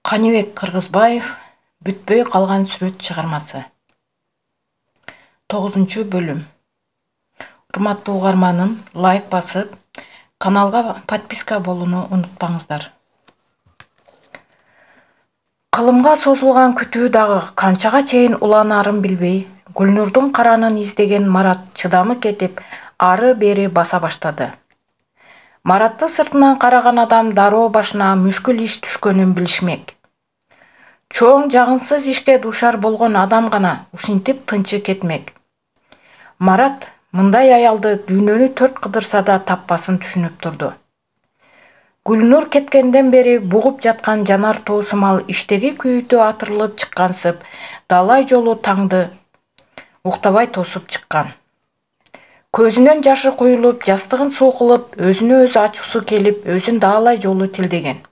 Канибек Кыргызбаев «Бүтпөй калган сүрөт» чыгармасы. 9-бөлүм. Урматтуу угарманым, лайк басып, каналга подписка болууну унутпаңыздар. Кылымга созулган күтүү дагы канчага чейин уланарын билбей, Гүлнурдун каранын издеген Марат чыдамы кетип, ары-бери баса баштады. Маратты сыртынан караган адам дароо башына мүшкүл иш түшкөнүн билишмек. Чоң жагымсыз ишке дуушар болгон адам гана ушинтип тынчы кетмек. Марат мындай аялды дүйнөнү төрт кыдырса да таппасын түшүнүп турду. Гүлнур кеткенден бери бугуп жаткан жанар тоо сымал иштеги күйүтү атырылып чыккансып, далай жолу таңды уктабай тосуп чыккан. Көзүнөн жашы куюлуп, жастыгын суу кылып, өзүнө өзү ачуусу келип, өзүн далай жолу тилдеген.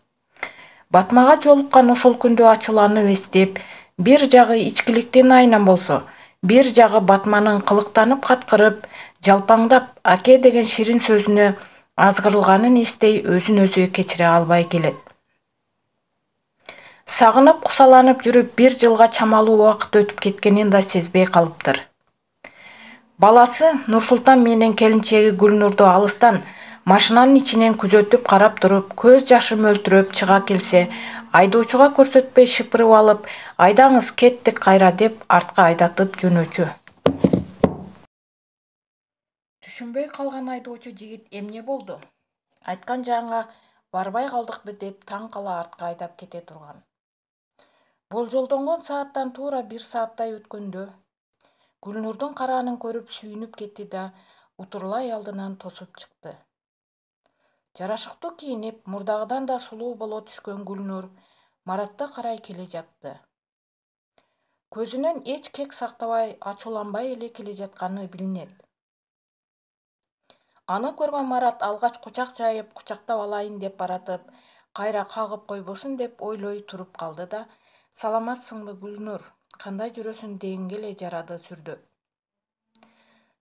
Батмага жолуккан ошол күндө ачууланып эстеп, бир жагы ичкиликтин айынан болсо, бир жагы Батманын кылыктанып каткырып, жалпаңдап аке деген ширин сөзүнө азгырылганын эстей өзүн өзү кечире албай келет. Сагынып кусаланып жүрүп, бир жылга чамалуу убакыт өтүп кеткенин да сезбей калыптыр. Баласы Нурсултан менен келинчеги Гүлнурду алыстан машинанын ичинен күзөтүп карап туруп, көз жашы мөлтүрөп чыга келсе, айдоочуга көрсөтпөй шыпырып алып, айдаңыз кеттик кайра деп артка айдатып жөнөчү. Түшүнбөй калган айдоочу жигит эмне болду? Айткан жагыңа барбай калдыкпы деп таң кала артка айдап кете турган. Болжолдонгон сааттан туура 1 сааттай өткөндө Гүлнурдун караанын көрүп сүйүнүп кетти да утурлай алдынан тосуп чыкты. Жарашыктуу кийинип, мурдагыдан да сулуу боло түшкөн Гүлнур Маратты карай келе жатты. Көзүнөн эч кек сактабай, ачууланбай эле келе жатканы билинет. Аны көргөн Марат алгач кучак жайып, кучактап алайын деп баратып, кайра кагып койбосун деп ойлой туруп калды да, саламатсыңбы Гүлнур, кандай жүрөсүң дегенге эле жарады сүрдөп.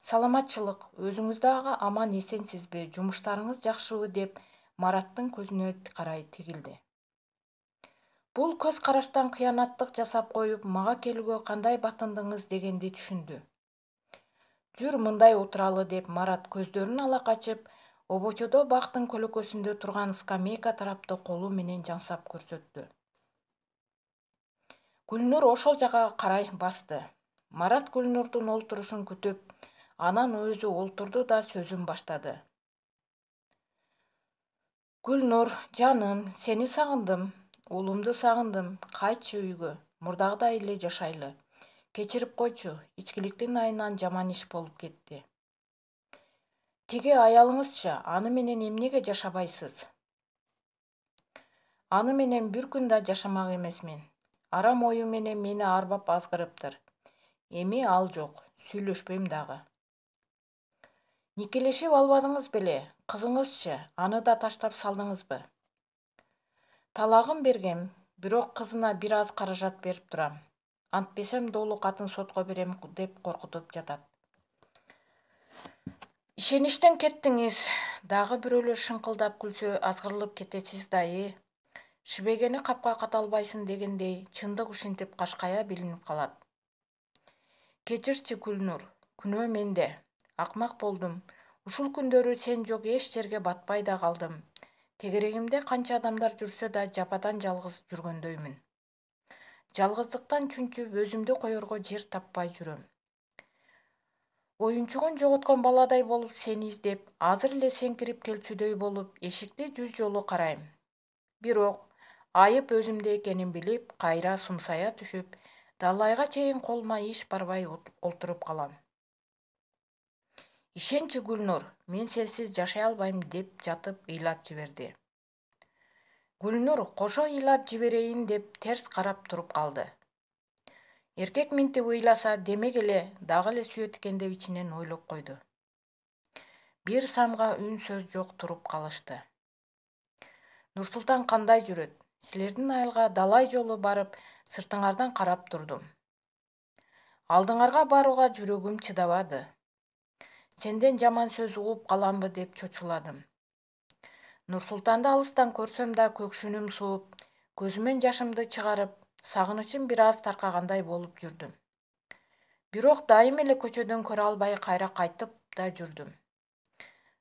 Саламатчылык, өзүңүз дагы аман эсенсизби, жумуштарыңыз жакшыбы деп Мараттын көзүнө карай тигилди. Бул көз караштан кыянаттык жасап коюп, мага келүүгө кандай батындыңыз дегенди түшүндү. Жүр мындай отуралы деп Марат көздөрүн ала качып, обочодо бактын көлөкөсүндө турган скамейка тарапты колу менен жаңсап көрсөттү. Гүлнур ошол жакка карай басты. Марат Гүлнурдун олтурушун күтүп, анан өзү олтурду да сөзүн баштады. Гүлнур, жаным, сени сагындым, уулумду сагындым, кайтчы үйгө, мурдагыдай эле жашайлы. Кечирип койчу, ичкиликтин айынан жаман иш болуп кетти. Тиги аялыңызчы, аны менен эмнеге жашабайсыз? Аны менен бир күн да жашамак эмесмин. Арам ою менен мени арбап азгырыптыр. Эми ал жок, сүйлөшпөйм дагы. Никелешип албадыңыз беле? Кызыңызчы, аны да таштап салдыңызбы? Талагын бергем, бирок кызына бир аз каражат берип турам. Антпесем долу катын сотко берем деп коркутуп жатат. Ишеништен кеттиңиз, дагы бирөөлөр шыңкылдап күлсө азгырылып кетесиз да Шибегени капка ката албайсың дегендей, чындык ушинтип кашкая билинип калат. Кечирчи Гүлнур, күнөө менде. Акмак болдум. Ушул күндөрү сен жок эч жерге батпай да калдым. Тегерегимде канча адамдар жүрсө да жападан жалгыз жүргөндөймүн. Жалгыздыктан чүнчүп өзүмдү коерго жер таппай жүрөм. Оюнчугун жоготкон баладай болуп сени издеп, азыр эле сен кирип келчүдөй болуп, эшикти 100 жолу карайм. Бирок айып өзүмдө экенин билип, кайра сумсая түшүп, далайга чейин колума иш барбай олтуруп калам. Ишенчи Гүлнур, мен сенсиз жашай албайм деп жатып ыйлап жиберди. Гүлнур кошо ыйлап жиберейин деп терс карап туруп калды. Эркек минтип ыйласа, демек эле дагы эле сүйөт экен деп ичинен ойлоп койду. Бир самга үн сөз жок туруп калышты. Нурсултан кандай жүрөт? Силердин айылга далай жолу барып, сыртыңардан карап турдум. Алдыңарга барууга жүрөгүм чыдабады. Сенден жаман сөз угуп каламбы деп чочуладым. Нурсултанды алыстан көрсөм да көкшүнүм сууп, көзүмөн жашымды чыгарып, сагынычым бир аз таркагандай болуп жүрдүм. Бирок дайым эле көчөдөн көрө албай кайра кайтып да жүрдүм.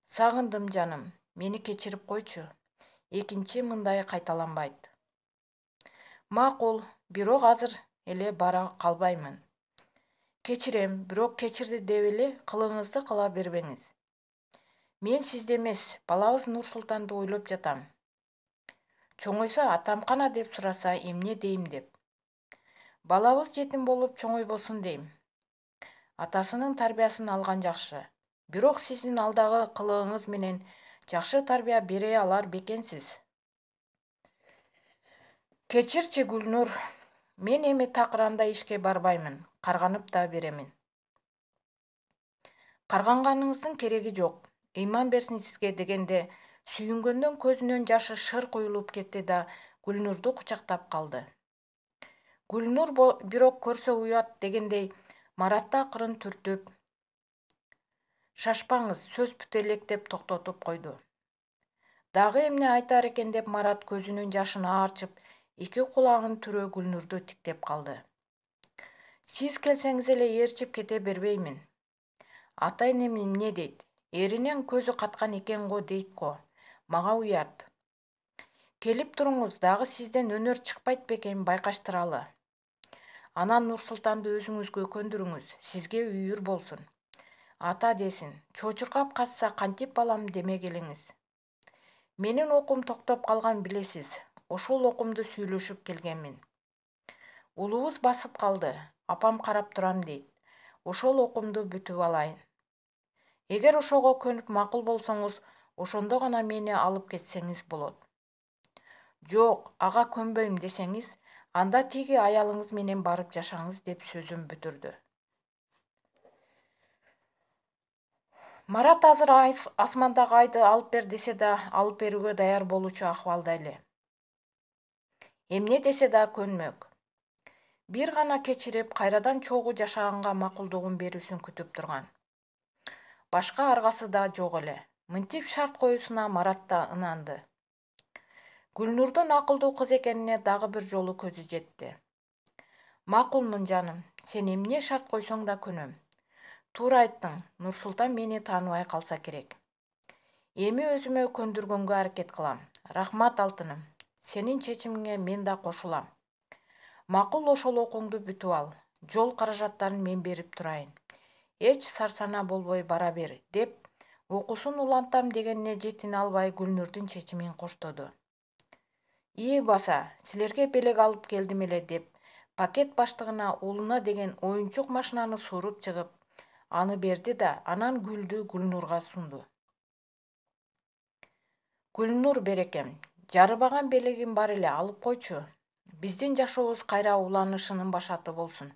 Сагындым жаным, мени кечирип койчу. Экинчи мындай кайталанбайт. Макул, бирок азыр эле бара калбаймын. Кечирем, бирок кечирди деп эле кылыңызды кыла бербеңиз. Мен сизди эмес, балабыз Нурсултанды ойлоп жатам. Чоңойсо атам кана деп сураса эмне дейм деп. Балабыз жетим болуп чоңойбосун дейм. Атасынын тарбиясын алган жакшы. Бирок сиздин алдагы кылыгыңыз менен жакшы тарбия бере алар бекенсиз. Кечирчи Гүлнур, мен эми такыр андай ишке барбаймын, карганып да беремин. Карганганыңыздын кереги жок. Ыйман берсин сизге дегенде сүйүнгөндөн көзүнөн жашы шыр куюлуп кетти да Гүлнурду кучактап калды. Гүлнур бирок көрсө уят дегендей Маратты акырын түртүп, шашпаңыз, сөз бүтө элек деп токтотуп койду. Дагы эмне айтар экен деп Марат көзүнүн жашын аарчып, эки кулагын түрө Гүлнурду тиктеп калды. Сиз келсеңиз эле ээрчип кете бербеймин. Ата энем эмне дейт? Эринен көзү каткан экен го дейт го. Мага уят. Келип туруңуз, дагы сизден өнөр чыкпайт бекен байкаштыралы. Анан Нурсултанды өзүңүзгө көндүрүңүз, сизге үйүр болсун. Ата десин, чочуркап качса кантип балам деме келиңиз. Менин окум токтоп калган билесиз, ошол окумду сүйлөшүп келгенмин. Улуубуз басып калды, апам карап турам дейт. Ошол окумду бүтүп алайын. Эгер ошого көнүп макул болсоңуз, ошондо гана мени алып кетсеңиз болот. Жок, ага көнбөйм десеңиз, анда тиги аялыңыз менен барып жашаңыз деп сөзүн бүтүрдү. Марат азыр асмандагы айды алып бер десе да алып берүүгө даяр болуучу акыбалда эле. Эмне десе да көнмөк. Бир гана кечирип, кайрадан чогуу жашаганга макулдугун берүүсүн күтүп турган. Башка аргасы да жок эле. Мынтип шарт коюусуна Марат да ынанды. Гүлнурдун акылдуу кыз экенине дагы бир жолу көзү жетти. Макулмун жаным, сен эмне шарт койсоң да көнөм. Туура айттың, Нурсултан мени тааныбай калса керек. Эми өзүмө көндүргөнгө аракет кылам. Рахмат алтыным. Сенин чечимиңе мен да кошулам. Макул, ошол окуңду бүтүп ал. Жол каражаттарын мен берип турайын. Эч сарсана болбой бара бер, деп окуусун улантам дегенине жетине албай Гүлнурдун чечимин коштоду. Баса, силерге белек алып келдим эле деп, пакет баштыгына уулуна деген оюнчук машинаны сууруп чыгып, аны берди да анан гүлдү Гүлнурга сунду. Гүлнур берекем, жарыбаган белегим бар эле, алып койчу. Биздин жашообуз кайра уланышынын башаты болсун,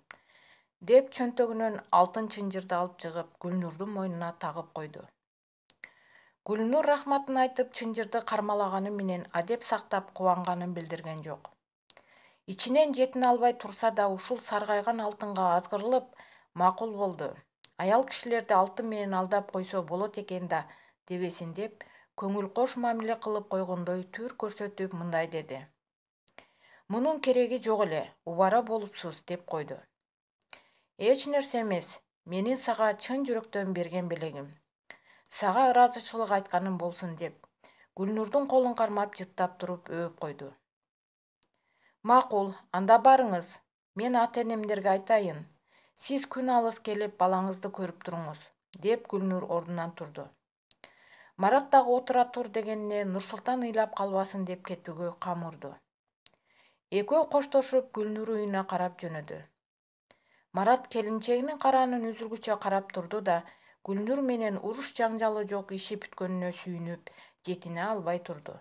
деп чөнтөгүнөн алтын чынжырды алып чыгып, Гүлнурдун мойнуна тагып койду. Гүлнур рахматын айтып чынжырды кармалаганы менен адеп сактап кубанганын билдирген жок. Ичинен жетине албай турса да ушул саргайган алтынга азгырылып, макул болду. Аял кишилерди алтын менен алдап койсо болот экен да дебесин деп, көңүл кош мамиле кылып койгондой түр көрсөтүп мындай деди. Мунун кереги жок эле, убара болупсуз деп койду. Эч нерсе эмес, менин сага чын жүрөктөн берген белегим. Сага ыраазычылык айтканым болсун деп, Гүлнурдун колун кармап жыттап туруп өөп койду. Макул, анда барыңыз. Мен ата-энемдерге айтайын. Сиз күн алыс келип балаңызды көрүп туруңуз, деп Гүлнур ордунан турду. Марат дагы отура тур дегенине Нурсултан ыйлап калбасын деп кетүүгө кам урду. Экөө коштошуп Гүлнур үйүнө карап жөнөдү. Марат келинчегинин караанын үзүлгүчө карап турду да, Гүлнур менен уруш жаңжалы жок иши бүткөнүнө сүйүнүп, жетине албай турду.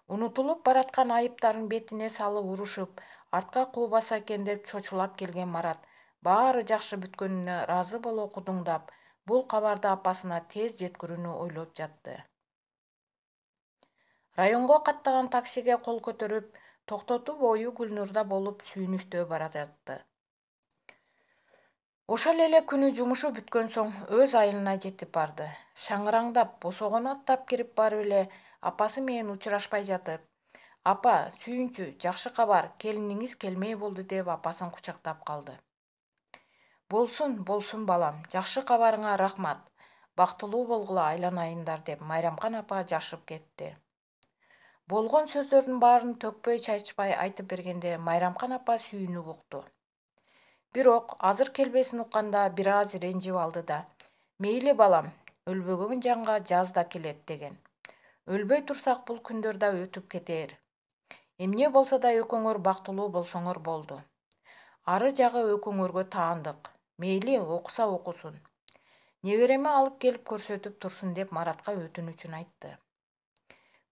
Унутулуп бараткан айыптарын бетине салып урушуп, артка куубаса экен деп чочулап келген Марат баары жакшы бүткөнүнө ыраазы боло кудуңдап, бул кабарды апасына тез жеткирүүнү ойлоп жатты. Районго каттаган таксиге кол көтөрүп, токтотуп ою Гүлнурда болуп сүйүнүштө бара жатты. Ошол эле күнү жумушу бүткөн соң өз айылына жетип барды. Шаңыраңдап, босогону аттап кирип барып эле апасы менен учурашпай жатып, Апа, сүйүнчү, жакшы кабар, келиниңиз келмей болду деп апасын кучактап калды. Болсун балам, жакшы кабарыңа рахмат. Бактылуу болгула айланайындар деп Майрамкан апа жашып кетти. Болгон сөздөрдүн баарын төкпөй чачпай айтып бергенде Майрамкан апа сүйүнүп укту. Бирок азыр келбесин укканда бир аз ренжип алды да, мейли балам, өлбөгөн жанга жаз да келет деген. Өлбөй турсак бул күндөр да өтүп кетер. Эмне болсо да экөөңөр бактылуу болсоңор болду. Ары жагы экөөңөргө таандык. Мейли окуса окусун. Небереме алып келип көрсөтүп турсун деп Маратка өтүнүчүн айтты.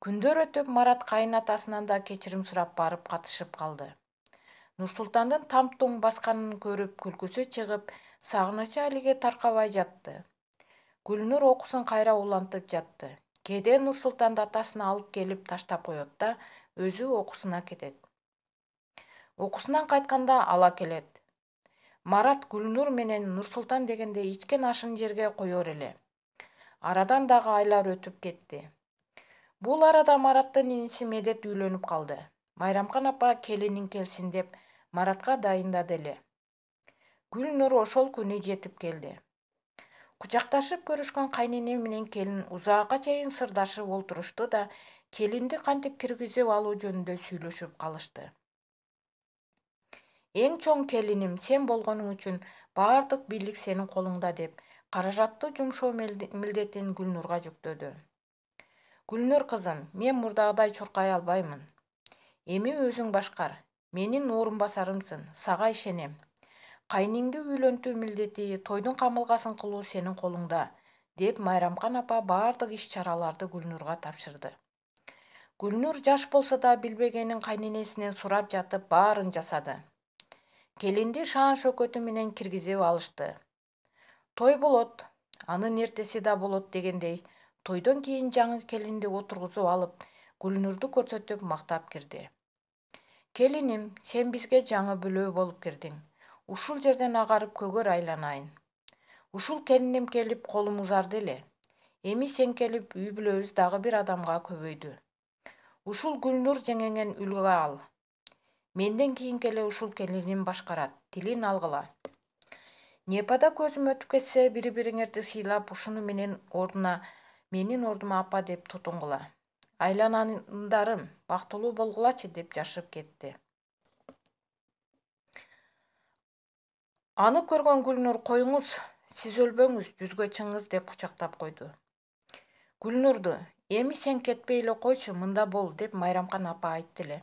Күндөр өтүп Марат кайынатасынан да кечирим сурап барып катышып калды. Нурсултандын там-туң басканын көрүп күлкүсү чыгып, сагынычы алиге таркабай жатты. Гүлнур окусын кайра улантып жатты. Кээде Нурсултанды атасына алып келип таштап коет да, өзү окусуна кетет. Окусунан кайтканда ала келет. Марат Гүлнур менен Нурсултан дегенде ичкен ашын жерге коёр эле. Арадан дагы айлар өтүп кетти. Бул арада Мараттын иниси Медет үйлөнүп калды. Майрамкан апа келиниң келсин деп Маратка дайындады эле. Гүлнур ошол күнү жетип келди. Кучакташып көрүшкөн кайнене менен келин узаакка чейин сырдашып олтурушту да, келинди кантип киргизип алуу жөнүндө сүйлөшүп калышты. Эң чоң келиним, сен болгонуң үчүн баардык бийлик сенин колуңда деп, каражатты жумшоо милдетин Гүлнурга жүктөдү. Гүлнур кызым, мен мурдагыдай чуркай албаймын. Эми өзүң башкар. Менин орун басарымсың, сага ишенем. Кайныңды үйлөнтүү милдети, тойдун камылгасын кылуу сенин колуңда, деп Майрамкан апа баардык иш-чараларды Гүлнурга тапшырды. Гүлнур жаш болсо да билбегенин кайненесинен сурап жатып баарын жасады. Келинди шаан шөкөтү менен киргизип алышты. Той болот, анын эртеси да болот дегендей, тойдон кийин жаңы келинди отургузуп алып, Гүлнурду көрсөтүп мактап кирди. Келиним, сен бизге жаңы бүлөө болуп кирдиң. Ушул жерден агарып көгөр айланайын. Ушул келиним келип колум узарды эле. Эми сен келип үй бүлөбүз дагы бир адамга көбөйдү. Ушул Гүлнур жеңеңен үлгү ал. Менден кийин келе ушул келиним башкарат, тилин алгыла. Непада көзүм өтүп кетсе, бири-бириңерди сыйлап, ушуну менин ордума апа деп тутунгула. Айланандарым, бактылуу болгулачы деп жашып кетти. Аны көргөн Гүлнур коюңуз, сиз өлбөңүз, жүзгө чыгыңыз деп кучактап койду. Гүлнурду, эми сен кетпей эле койчу, мында бол деп Майрамкан апа айтты эле.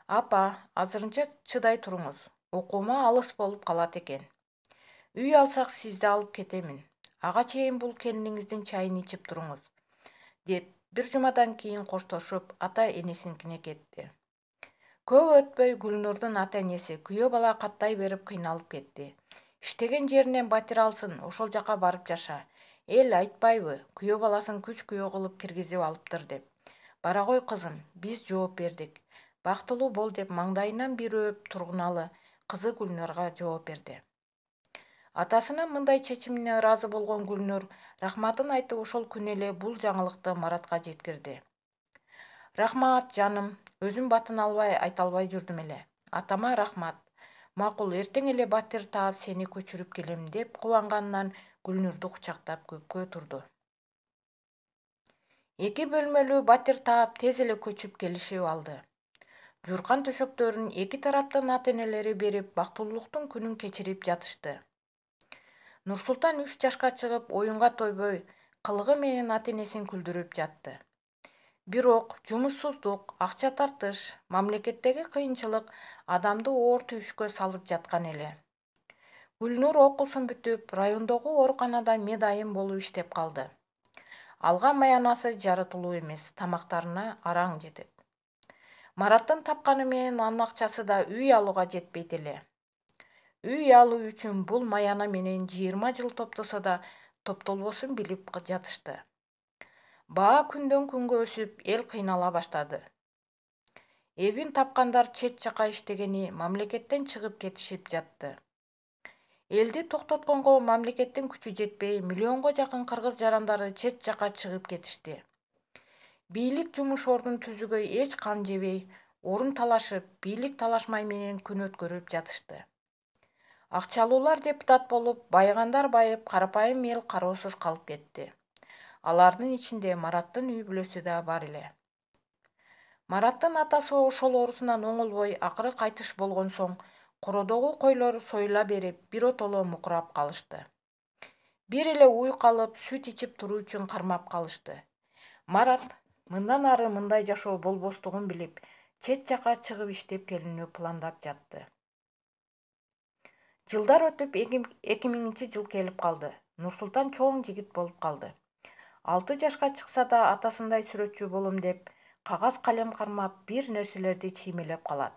Апа, азырынча чыдай туруңуз. Окуума алыс болуп калат экен. Үй алсак сизди алып кетемин. Ага чейин бул келиниңиздин чайын ичип туруңуз, деп бир жумадан кийин коштошуп, ата энесиникине кетти. Көп өтпөй Гүлнурдун ата-энеси күйөө бала каттай берип кыйналып кетти. Иштеген жеринен батир алсын, ошол жака барып жаша. Эл айтпайбы, күйөө баласын күч күйөө кылып киргизип алыптыр деп. Бара кой кызым, биз жооп бердик. Бактылуу бол деп маңдайынан бир өөп тургуналы кызы Гүлнурга жооп берди. Атасынын мындай чечимине ыраазы болгон Гүлнур рахматын айтып ошол күнү эле бул жаңылыкты Маратка жеткирди. Рахмат жаным, өзүм батын албай айта албай жүрдүм эле. Атама рахмат. Макул, эртең эле батир таап сени көчүрүп келем деп кубанганынан Гүлнурду кучактап көккө турду. 2 бөлмөлүү батир таап тез эле көчүп келишип алды. Журкан төшөктөрүн 2 тараптын ата-энелери берип, бактылуулуктун күнүн кечирип жатышты. Нурсултан 3 жашка чыгып, оюнга тойбой, кылыгы менен ата-энесин күлдүрүп жатты. Бирок жумушсуздук, акча тартыш, мамлекеттеги кыйынчылык адамды оор түйүшкө салып жаткан эле. Гүлнур окуусун бүтүп, райондогу ооруканада медайым болуп иштеп калды. Алган маянасы жарытылуу эмес, тамактарына араң жетет. Мараттын тапканы менен анын акчасы да үй алууга жетпейт эле. Үй алуу үчүн бул маяна менен 20 жыл топтосо да топтолбосун билип жатышты. Баа күндөн күнгө өсүп, эл кыйнала баштады. Эбин тапкандар чет жака иштегени мамлекеттен чыгып кетишип жатты. Элди токтотконго мамлекеттин күчү жетпей, миллионго жакын кыргыз жарандары чет жака чыгып кетишти. Бийлик жумуш ордун түзүүгө эч кам жебей, орун талашып, бийлик талашмай менен күн өткөрүп жатышты. Акчалуулар депутат болуп, байыгандар байып, карапайым эл кароосуз калып кетти. Алардын ичинде Мараттын үй бүлөсү да бар эле. Мараттын атасы ошол оорусунан оңолбой, акыры кайтыш болгон соң, кородогу койлор союла берип, биротоло мукурап калышты. Бир эле уй калып, сүт ичип туруу үчүн кармап калышты. Марат мындан ары мындай жашоо болбостугун билип, чет жака чыгып иштеп келүүнү пландап жатты. Жылдар өтүп 2000-жыл келип калды. Нурсултан чоң жигит болуп калды. 6 жашка чыкса да атасындай сүрөтчү болом деп, кагаз калем кармап, бир нерселерди чиймелеп калат.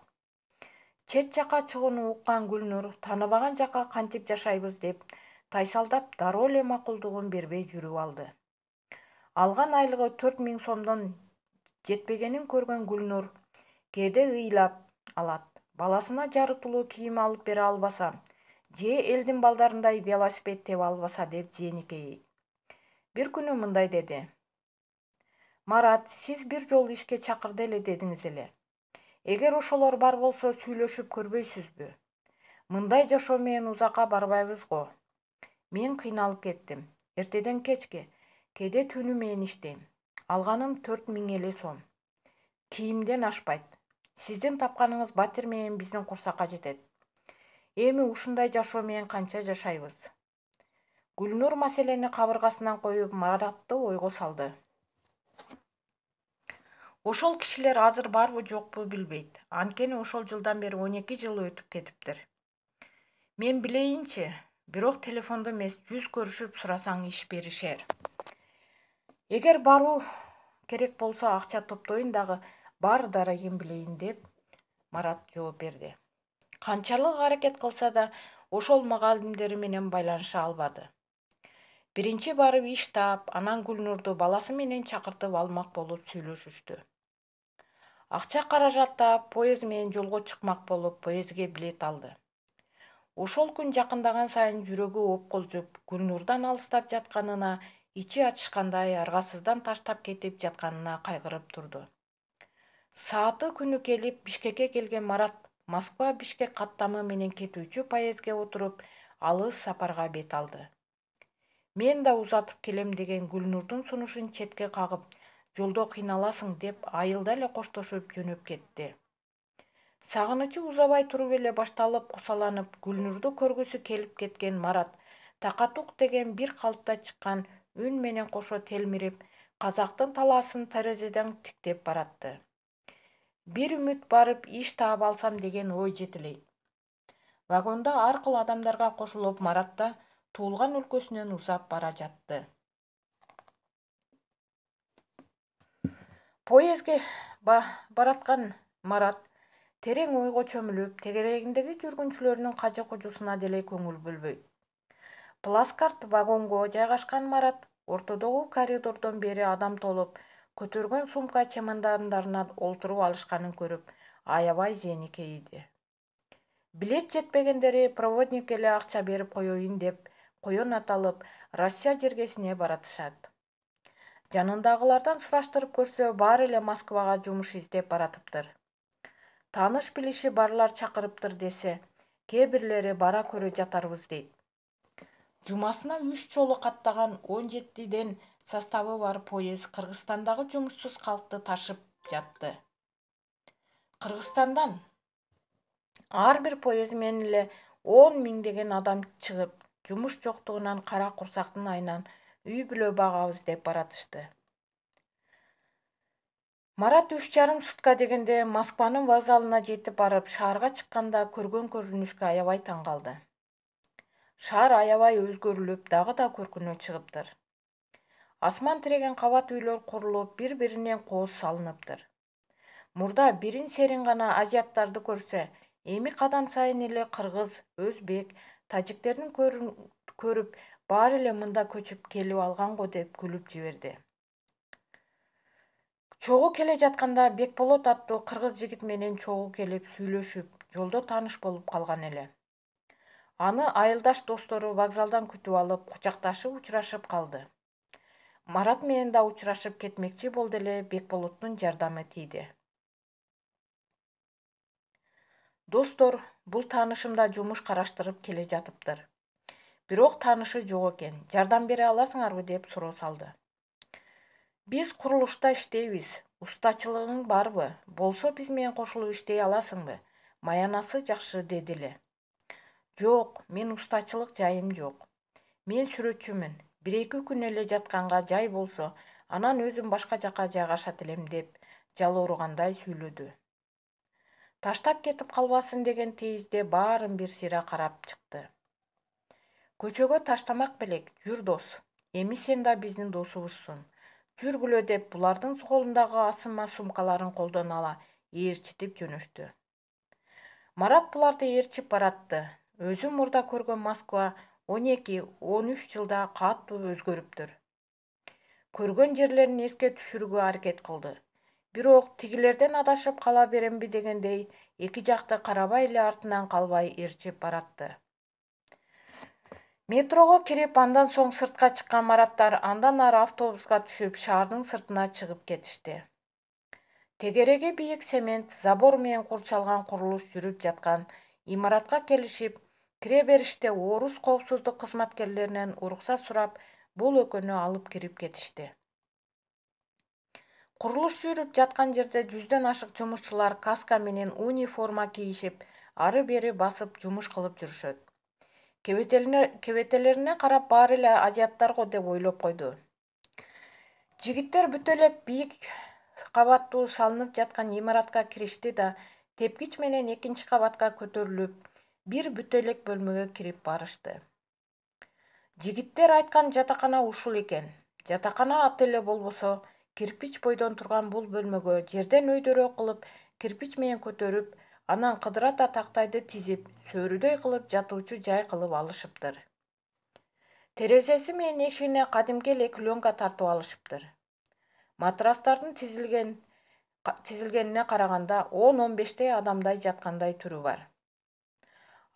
Чет жака чыгууну уккан Гүлнур тааныбаган жака кантип жашайбыз деп, тайсалдап дароо эле макулдугун бербей жүрүп алды. Алган айлыгы 4000 сомдон жетпегенин көргөн Гүлнур кээде ыйлап алат. Баласына жарытылуу кийим алып бере албаса, же элдин балдарындай велосипед тебе албаса деп зээникейт. Бир күнү мындай деди: Марат, сиз бир жолу ишке чакырды эле дедиңиз эле. Эгер ошолор бар болсо сүйлөшүп көрбөйсүзбү? Мындай жашоо менен узакка барбайбыз го. Мен кыйналып кеттим. Эртеден кечке, кээде түнү менен иштейм. Алганым 4000 эле сом. Кийимден ашпайт. Сиздин тапканыңыз батир менен биздин курсакка жетет. Эми ушундай жашоо менен канча жашайбыз? Гүлнур маселени кабыргасынан коюп, Маратты ойго салды. Ошол кишилер азыр барбы жокпу билбейт. Анткени ошол жылдан бери 12 жыл өтүп кетиптир. Мен билейинчи, бирок телефондо эмес, жүз көрүшүп сурасаң иш беришер. Эгер баруу керек болсо акча топтойын дагы, бар дарегин билейин деп Марат жооп берди. Канчалык аракет кылса да, ошол мугалимдери менен байланыша албады. Биринчи барып иш таап, анан Гүлнурду баласы менен чакыртып алмак болуп сүйлөшүштү. Акча каражат таап, поезд менен жолго чыкмак болуп, поездге билет алды. Ошол күн жакындаган сайын жүрөгү опколжуп, Гүлнурдан алыстап жатканына, ичи ачышкандай, аргасыздан таштап кетип жатканына кайгырып турду. Сааты күнү келип, Бишкекке келген Марат Москва-Бишкек каттамы менен кетүүчү поездге отуруп, алыс сапарга бет алды. Мен да узатып келем деген Гүлнурдун сунушун четке кагып, жолдо кыйналасың деп айылда эле коштошуп жөнөп кетти. Сагынычы узабай туруп эле башталып, кусаланып, Гүлнурду көргүсү келип кеткен Марат такатук деген бир калыпта чыккан үн менен кошо телмирип, казактын талаасын терезеден тиктеп баратты. Бир үмүт барып иш таап алсам деген ой жетелейт. Вагонда ар кыл адамдарга кошулуп, Марат да туулган өлкөсүнөн узап бара жатты. Поездге бараткан Марат терең ойго чөмүлүп, тегерегиндеги жүргүнчүлөрүнүн кажы-кужусуна деле көңүл бөлбөйт. Пласкарт вагонго жайгашкан Марат ортодогу коридордон бери адам толуп, көтөргөн сумка чемодандарына олтуруп алышканын көрүп, аябай зээникейди. Билет жетпегендери проводник эле акча берип коеюн деп, коен аталып, Россия жергесине баратышат. Жанындагылардан сураштырып көрсө, баары эле Москвага жумуш издеп баратыптыр. Тааныш билиши барлар чакырыптыр десе, кээ бирлери бара көрө жатарбыз дейт. Жумасына 3 жолу каттаган 17ден составы бар поезд Кыргызстандагы жумушсуз калкты ташып жатты. Кыргызстандан ар бир поезд менен эле 10 миңдеген адам чыгып, жумуш жоктугунан кара курсактын айынан үй бүлө багабыз деп баратышты. Марат 3,5 сутка дегенде Москванын вокзалына жетип барып, шаарга чыкканда көргөн көрүнүшкө аябай таң калды. Шаар аябай өзгөрүлүп, дагы да көркүнө чыгыптыр. Асман тиреген кабат үйлөр курулуп, бири-биринен кооз салыныптыр. Мурда бирин серин гана азиаттарды көрсө, эми кадам сайын эле кыргыз, өзбек, тажиктерин көрүп, баары эле мында көчүп келип алган го деп күлүп жиберди. Чогуу келе жатканда Бекболот аттуу кыргыз жигит менен чогуу келип сүйлөшүп, жолдо тааныш болуп калган эле. Аны айылдаш достору вокзалдан күтүп алып, кучакташып учурашып калды. Марат менен да учурашып кетмекчи болду эле, Бекболоттун жардамы тийди. Достор, бул таанышым да жумуш караштырып келе жатыптыр. Бирок таанышы жок экен. Жардам бере аласыңарбы деп суроо салды. Биз курулушта иштейбиз. Устачылыгың барбы? Болсо биз менен кошулуп иштей аласыңбы? Маянасы жакшы деди эле. Жок, мен устачылык жайым жок. Мен сүрөтчүмүн. 1-2 күн эле жатканга жай болсо, анан өзүм башка жака жайгашат элем деп жалоорugандай сүйлөдү. Таштап кетип калбасын деген тейизде баарын бир сыйра карап чыкты. Көчөгө таштамак белек, жүр дос. Эми сен да биздин досубузсуң. Жүргүлө деп булардын колундагы асынма сумкаларын колдон ала ээрчитип жөнөштү. Марат буларды ээрчип баратты. Өзү мурда көргөн Москва 12-13 жылда катуу өзгөрүптүр. Көргөн жерлерин эске түшүрүүгө аракет кылды. Бирок тигилерден адашып кала беремби дегендей, эки жакты карабай эле артынан калбай ээрчип баратты. Метрого кирип, андан соң сыртка чыккан Мараттар андан ары автобуска түшүп, шаардын сыртына чыгып кетишти. Тегереги бийик цемент, забор менен курчалган курулуш жүрүп жаткан имаратка келишип, кире бериште орус коопсуздук кызматкерлеринен уруксат сурап, бул экөөнү алып кирип кетишти. Курулуш жүрүп жаткан жерде 100дөн ашык жумушчулар каска менен униформа кийишип, ары-бери басып жумуш кылып жүрүшөт. Кебетелерине карап баары эле азиаттарго деп ойлоп койду. Жигиттер бүт элек бийик кабаттуу салынып жаткан имаратка киришти да, тепкич менен 2-кабатка көтөрүлүп, бир бүт элек бөлмөгө кирип барышты. Жигиттер айткан жатакана ушул экен. Жатакана аты эле болбосо, кирпич бойдон турган бул бөлмөгө жерден өйдөрөө кылып, кирпич менен көтөрүп, анан кыдырата тактайды тизип, сөрүдөй кылып жатуучу жай кылып алышыптыр. Терезеси менен эшигине кадимки эле клёнка тартып алышыптыр. Матрастардын тизилгенине караганда 10-15 адамдай жаткандай түрү бар.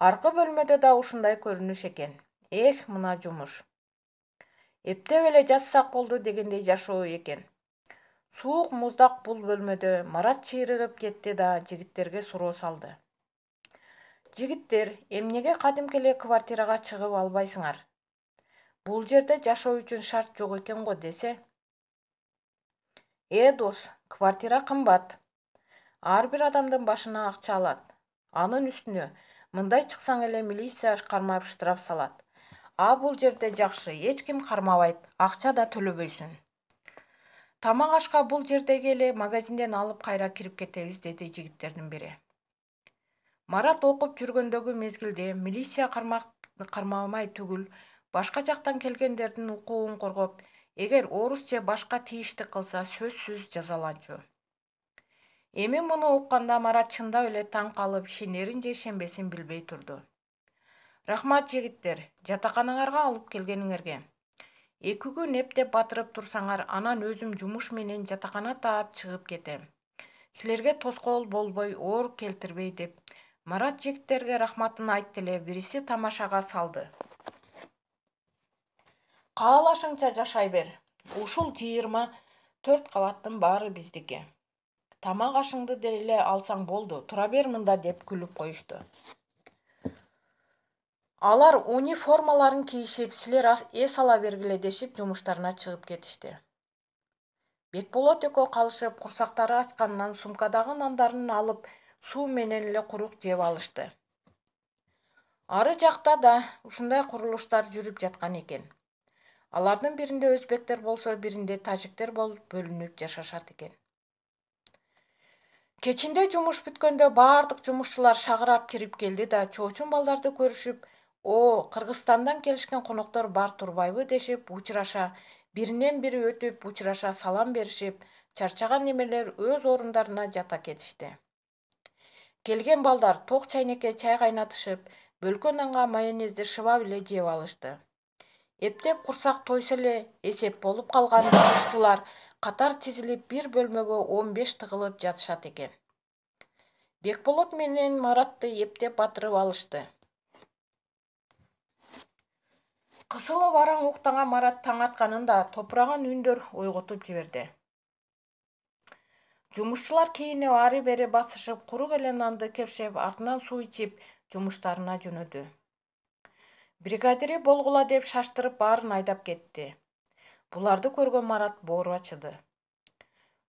Аркы бөлмөдө да ушундай көрүнүш экен. Эх, мына жумуш. Эптеп эле жатсак болду дегендей жашоо экен. Суук муздак бул бөлмөдө. Марат чыйрыгып кетти да жигиттерге суроо салды. Жигиттер, эмнеге кадимки эле квартирага чыгып албайсыңар? Бул жерде жашоо үчүн шарт жок экен го десе. Дос, квартира кымбат. Ар бир адамдын башына акча алат. Анын үстүнө мындай чыксаң эле милиция кармап штраф салат. А бул жерде жакшы, эч ким кармабайт, акча да төлөбөйсүң. Тамак ашка бул жердеги эле магазинден алып кайра кирип кетебиз, деди жигиттердин бири. Марат окуп жүргөндөгү мезгилде милиция кармамай түгүл, башка жактан келгендердин укугун коргоп, эгер орус же башка тийиштик кылса сөзсүз жазаланчу. Эми муну укканда Марат чындап эле таң калып, ишенерин же ишенбесин билбей турду. Рахмат жигиттер, жатаканаңарга алып келгениңерге. 2 күн эптеп батырып турсаңар, анан өзүм жумуш менен жатакана таап чыгып кетем. Силерге тоскоол болбой, оор келтирбей деп. Марат жигиттерге рахматын айтты эле, бириси тамашага салды. Каалашыңча жашай бер. Ушул 24 кабаттын баары биздики. Тамак ашыңды деле алсаң болду, тура бер мында деп күлүп коюшту. Алар униформаларын кийишип, силер эс ала бергиле дешип жумуштарына чыгып кетишти. Бекболот экөө калышып, курсактары ачканынан сумкадагы нандарын алып, суу менен эле курук жеп алышты. Ары жакта да ушундай курулуштар жүрүп жаткан экен. Алардын биринде өзбектер болсо, биринде тажиктер болуп бөлүнүп жашашат экен. Кечинде жумуш бүткөндө баардык жумушчулар шагырап кирип келди да, чоочун балдарды көрүшүп, Кыргызстандан келишкен коноктор бар турбайбы дешип учураша, биринен бири өтүп учураша салам беришип, чарчаган немелер өз орундарына жата кетишти. Келген балдар ток чайнекке чай кайнатышып, бөлкө нанга майонезди шыбап эле жеп алышты. Эптеп курсак тойсо эле эсеп болуп калган жумушчулар катар тизилип бир бөлмөгө 15 тыгылып жатышат экен. Бекболот менен Маратты эптеп батырып алышты. Кысылып араң уктаган Марат таң атканын да топураган үндөр ойготуп жиберди. Жумушчулар кийинип ары бери басышып, курук эле нанды кепшеп, артынан суу ичип, жумуштарына жөнөдү. Бригадири болгула деп шаштырып баарын айдап кетти. Буларды көргөн Марат боору ачыды.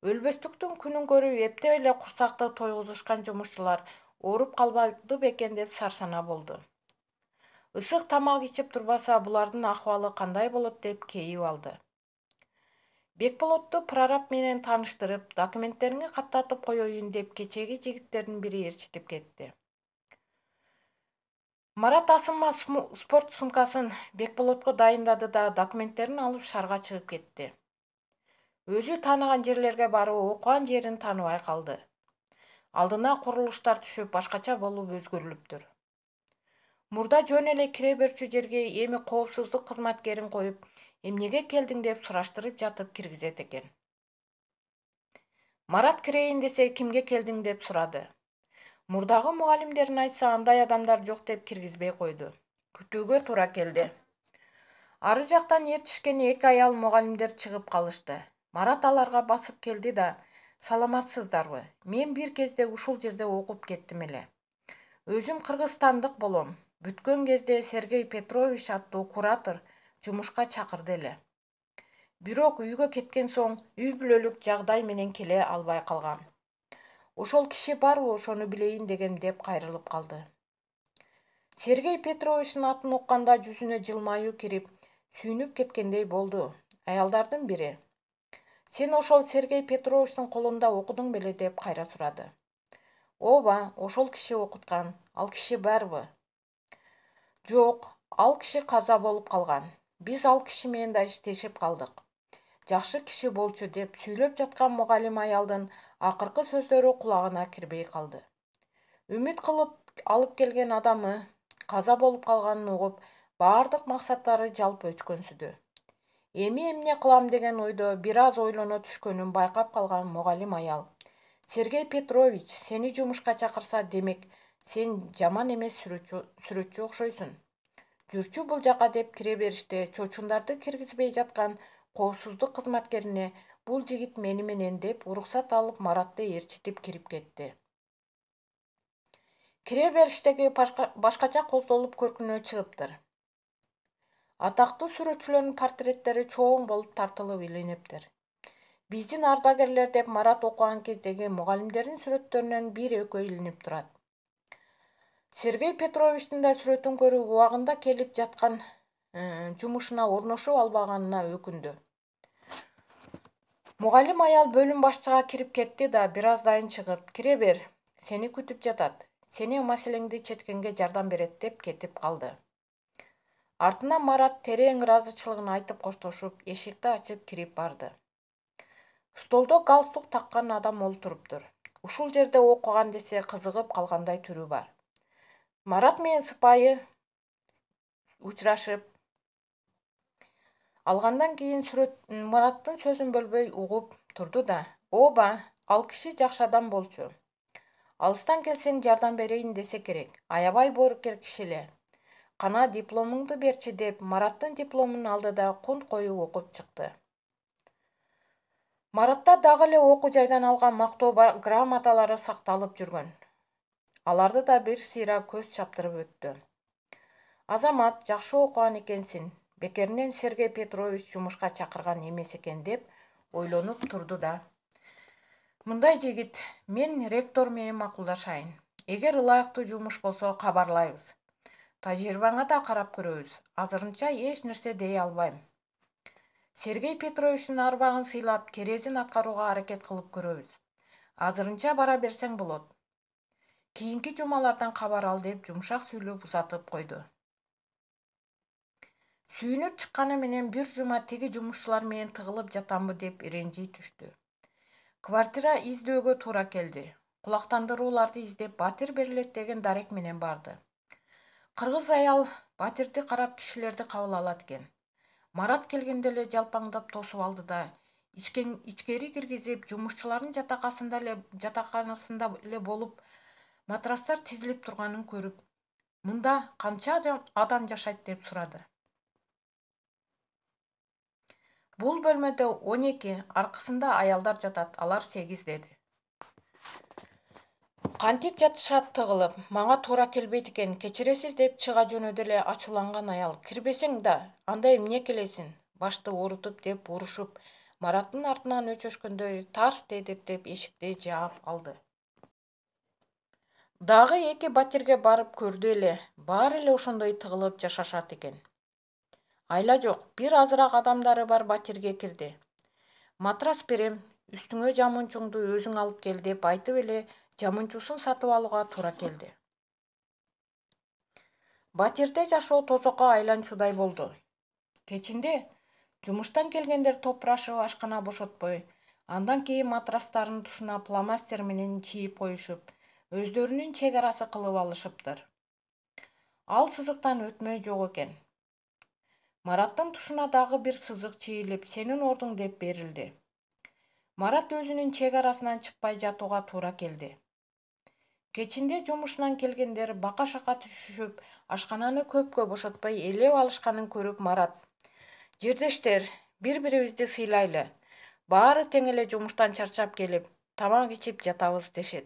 Өлбөстүктүн күнүн көрүп эптеп эле курсакты тойгузушкан жумушчулар ооруп калбады бекен деп сарсанаа болду. Ысык тамак ичип турбаса, булардын акыбалы кандай болот деп кейип алды. Бекболотту прораб менен тааныштырып, документтериңи каттатып коеюн деп кечеги жигиттердин бири ээрчитип кетти. Марат асынма спорт сумкасын Бекболотко дайындады да документтерин алып шаарга чыгып кетти. Өзү тааныган жерлерге барып, окуган жерин тааныбай калды. Алдына курулуштар түшүп, башкача болуп өзгөрүлүптүр. Мурда жөн эле кире берчү жерге эми коопсуздук кызматкерин коюп, эмнеге келдиң деп сураштырып жатып киргизет экен. Марат кирейин десе, кимге келдиң деп сурады. Мурдагы мугалимдерин айтса, андай адамдар жок деп киргизбей койду. Күтүүгө туура келди. Ары жактан ертишкен эки аял мугалимдер чыгып калышты. Марат аларга басып келди да: "Саламатсыздарбы? Мен бир кезде ушул жерде окуп кеттим эле. Өзүм кыргызстандык болом. Бүткөн кезде Сергей Петрович аттуу куратор жумушка чакырды эле. Бирок үйгө кеткен соң үй бүлөлүк жагдай менен келе албай калгам. Ошол киши барбы, ошону билейин дегем" деп кайрылып калды. Сергей Петровичтин атын укканда жүзүнө жылмаюу кирип, сүйүнүп кеткендей болду. Аялдардын бири: "Сен ошол Сергей Петровичтин колунда окудуң беле?" деп кайра сурады. "Ооба, ошол киши окуткан. Ал киши барбы?" "Жок, ал киши каза болуп калган. Биз ал киши менен да иштешип калдык. Жакшы киши болчу" деп сүйлөп жаткан мугалим аялдын акыркы сөздөрү кулагына кирбей калды. Үмүт кылып алып келген адамы каза болуп калганын угуп, баардык максаттары жалпы өчкөнсүдү. Эми эмне кылам деген ойдо бир аз ойлоно түшкөнүн байкап калган мугалим аял: "Сергей Петрович сени жумушка чакырса, демек сен жаман эмес сүрөтчү окшойсуң. Жүрчү бул жака" деп кире бериште чочундарды киргизбей жаткан коопсуздук кызматкерине "Бул жигит мени менен" деп уруксат алып Маратты ээрчитип кирип кетти. Кире бериштеги башкача коздолуп көркүнө чыгыптыр. Атактуу сүрөтчүлөрдүн портреттери чоң болуп тартылып илиниптир. Биздин ардагерлер деп Марат окуган кездеги мугалимдердин сүрөттөрүнөн бир экөө илинип турат. Сергей Петровичтин да сүрөтүн көрүп, убагында келип жаткан жумушуна орношуп албаганына өкүндү. Мугалим аял бөлүм башчыга кирип кетти да бир аздан чыгып: "Кире бер, сени күтүп жатат. Сени маселеңди чечкенге жардам берет" деп кетип калды. Артынан Марат терең ыраазычылыгын айтып коштошуп, эшикти ачып кирип барды. Столдо галстук таккан адам олтуруптур. Ушул жерде окуган десе кызыгып калгандай түрү бар. Марат менен сыпайы учурашып алгандан кийин Мараттын сөзүн бөлбөй угуп турду да: "Ооба, ал киши жакшы адам болчу. Алыстан келсең жардам берейин десе керек. Аябай боорукер киши эле. Кана дипломуңду берчи" деп Мараттын дипломун алды да кунт коюп окуп чыкты. Маратта дагы эле окуу жайдан алган мактоо грамоталары сакталып жүргөн. Аларды да бир сыйра көз чаптырып өттү. "Азамат, жакшы окуган экенсиң. Бекеринен Сергей Петрович жумушка чакырган эмес экен" деп ойлонуп турду да: "Мындай жигит, мен ректор менен макулдашайын. Эгер ылайыктуу жумуш болсо кабарлайбыз. Тажрыйбаңа да карап көрөбүз. Азырынча эч нерсе дей албайм. Сергей Петровичтин арбагын сыйлап, керезин аткарууга аракет кылып көрөбүз. Азырынча бара берсең болот. Кийинки жумалардан кабар ал" деп жумшак сүйлөп узатып койду. Сүйүнүп чыкканы менен бир жума тиги жумушчулар менен тыгылып жатамбы деп ренжи түштү. Квартира издөөгө туура келди. Кулактандырууларды издеп, Батир берилет деген дарек менен барды. Кыргыз аял Батирди карап кишилерди кабыл алат экен. Марат келгенде эле жалпаңдап тосуп алды да ичкери киргизип, жумушчулардын жатаканасында эле болуп, матрастар тизилип турганын көрүп: "Мында канча адам жашайт?" деп сурады. "Бул бөлмөдө 12, аркысында аялдар жатат, алар 8" деди. Кантип жатышат тыгылып, мага туура келбейт экен, кечиресиз деп чыга жөнөдү эле ачууланган аял. Кирбесең да, анда эмне келесиң? Башты оорутуп деп урушуп, Мараттын артынан өчөшкөндөй тарс дедиртип эшикти жаап алды. Дагы 2 батирге барып көрдү эле, баары эле ошондой тыгылып жашашат экен. Айла жок, бир азыраак адамдары бар батирге кирди. Матрас берем, үстүңө жамуучуңду өзүң алып кел деп айтып эле жамуучусун сатып алууга туура келди. Батирде жашоо тозокко айланчудай болду. Кечинде жумуштан келгендер топурашып ашкана бошотпой, андан кийин матрастардын тушуна фломастер менен чийип коюшуп, өздөрүнүн чек арасы кылып алышыптыр. Ал сызыктан өтмөй жок экен. Мараттын тушуна дагы бир сызык чийилип, сенин ордуң деп берилди. Марат өзүнүн чек арасынан чыкпай жатууга туура келди. Кечинде жумушунан келгендер бака-шака түшүшүп, ашкананы көпкө бошотпой ээлеп алышканын көрүп Марат: "Жердештер, бири-бирибизди сыйлайлы. Баары тең эле жумуштан чарчап келип, тамак ичип жатабыз" дешет.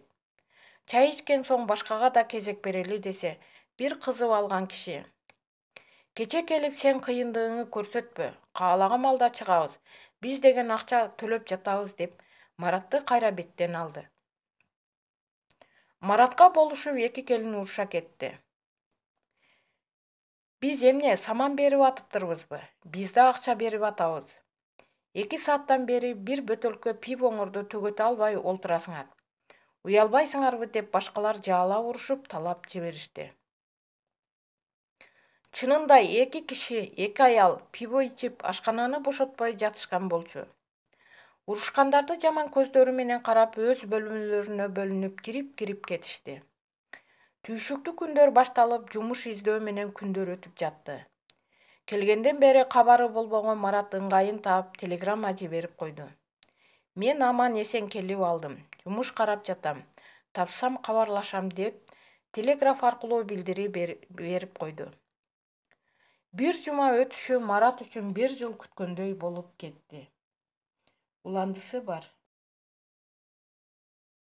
Чай ичкен соң башкага да кезек берели десе, бир кызып алган киши: "Кече келип сен кыйындыгыңды көрсөтпө, каалаган маалда чыгабыз. Биз деген акча төлөп жатабыз" деп Маратты кайра беттен алды. Маратка болушуп 2 келин уруша кетти. "Биз эмне, саман берип атыптырбызбы? Биз да акча берип атабыз. 2 сааттан бери бир бөтөлкө пивоңорду төгөтө албай олтурасыңар. Уялбайсыңарбы" деп башкалар жаалап урушуп талап жиберишти. Чынында 2 киши, 2 аял пиво ичип, ашкананы бошотпой жатышкан болчу. Урушкандарды жаман көздөрү менен карап, өз бөлмөлөрүнө бөлүнүп кирип кетишти. Түйшүктүү күндөр башталып, жумуш издөө менен күндөр өтүп жатты. Келгенден бери кабары болбогон Марат ыңгайын таап, телеграмма жиберип койду. "Мен аман эсен келип алдым. Жумуш карап жатам. Тапсам кабарлашам" деп телеграф аркылуу билдири берип койду. Бир жума өтүшү Марат үчүн 1 жыл күткөндөй болуп кетти. Уландысы бар.